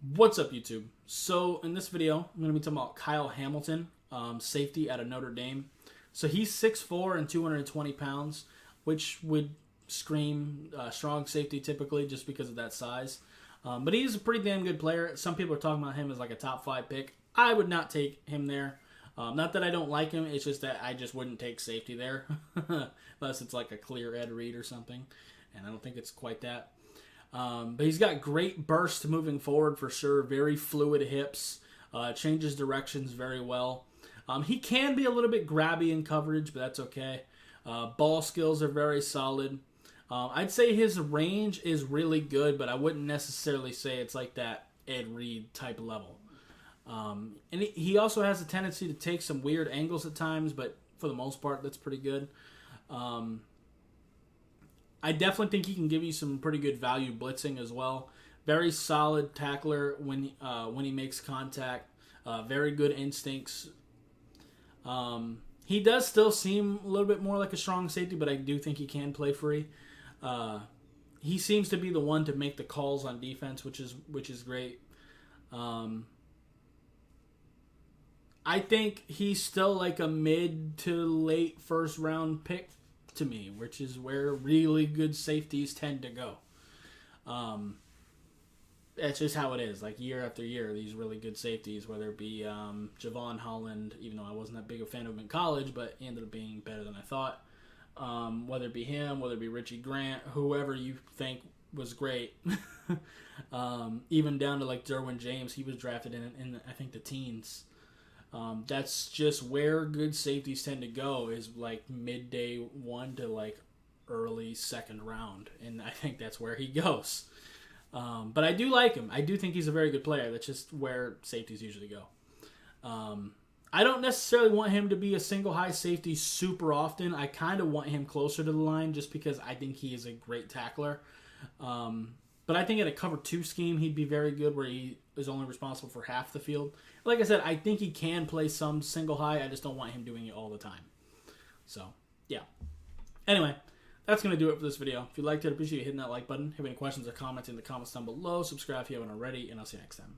What's up, YouTube? So in this video, I'm going to be talking about Kyle Hamilton, safety out of Notre Dame. So he's 6'4" and 220 pounds, which would scream strong safety typically just because of that size. But he's a pretty damn good player. Some people are talking about him as like a top 5 pick. I would not take him there. Not that I don't like him, it's just that I just wouldn't take safety there. Unless it's like a clear Ed Reed or something. And I don't think it's quite that. But he's got great burst moving forward for sure. Very fluid hips. Changes directions very well. He can be a little bit grabby in coverage, but that's okay. Ball skills are very solid. I'd say his range is really good, but I wouldn't necessarily say it's like that Ed Reed type level. And he also has a tendency to take some weird angles at times, but for the most part, that's pretty good. I definitely think he can give you some pretty good value blitzing as well. Very solid tackler when he makes contact. Very good instincts. He does still seem a little bit more like a strong safety, but I do think he can play free. He seems to be the one to make the calls on defense, which is great. I think he's still like a mid to late first round pick to me, which is where really good safeties tend to go. That's just how it is. Like year after year, these really good safeties, whether it be Javon Holland, even though I wasn't that big a fan of him in college, but he ended up being better than I thought. Whether it be him, whether it be Richie Grant, whoever you think was great. Even down to like Derwin James, he was drafted in I think the teens. That's just where good safeties tend to go, is like midday 1 to like early 2nd round, and I think that's where he goes. But I do like him. I do think he's a very good player. That's just where safeties usually go. I don't necessarily want him to be a single high safety super often. I kind of want him closer to the line just because I think he is a great tackler. But I think in a cover 2 scheme, he'd be very good where he is only responsible for half the field. Like I said, I think he can play some single high. I just don't want him doing it all the time. So, yeah. Anyway, that's going to do it for this video. If you liked it, I appreciate you hitting that like button. If you have any questions or comments in the comments down below, subscribe if you haven't already, and I'll see you next time.